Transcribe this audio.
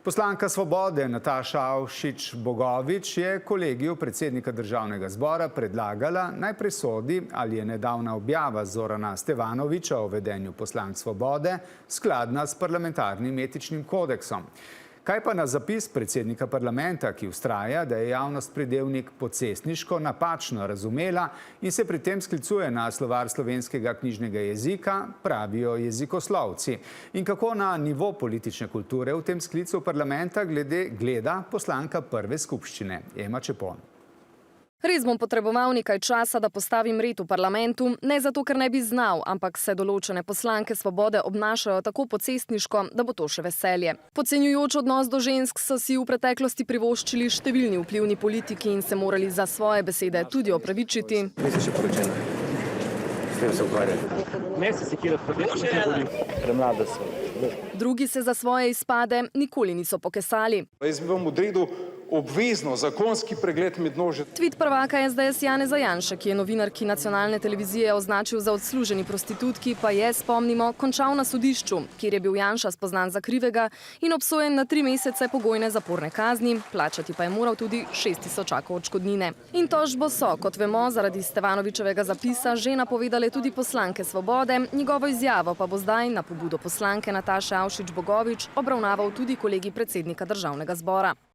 Poslanka Svobode Nataša Avšič Bogovič je kolegiju predsednika Državnega zbora predlagala, naj presodi, ali je nedavna objava Zorana Stevanovića o vedenju poslank Svobode skladna s parlamentarnim etičnim kodeksom. Kaj pa na zapis predsednika parlamenta, ki vztraja, da je javnost pridevnik pocestniško napačno razumela in se pri tem sklicuje na slovar slovenskega knjižnega jezika, pravijo jezikoslovci. In kako na nivo politične kulture v tem sklicu parlamenta gleda poslanka prve skupščine, Ema Čepon. Res bom potreboval nekaj časa, da postavim red v parlamentu, ne zato, ker ne bi znal, ampak se določene poslanke Svobode obnašajo tako pocestniško, da bo to še veselje. Podcenjujoč odnos do žensk so si v preteklosti privoščili številni vplivni politiki in se morali za svoje besede tudi opravičiti. Nisi še poročena. S tem se ukvarjati. Ne se sekirati, premlada so. Drugi se za svoje izpade nikoli niso pokesali. Jaz bi vam odredil obvezno zakonski pregled mednožja. Tvit prvaka SDS Janeza Janše, ki je novinarki nacionalne televizije označil za odsluženi prostitutki, pa je, spomnimo, končal na sodišču, kjer je bil Janša spoznan za krivega in obsojen na 3 mesece pogojne zaporne kazni, plačati pa je moral tudi 6 tisočakov odškodnine. In tožbo so, kot vemo, zaradi Stevanovićevega zapisa že napovedale tudi poslanke Svobode, njegovo izjavo pa bo zdaj na pobudo poslanke Nataše Avšič Bogovič obravnaval tudi kolegi predsednika Državnega zbora.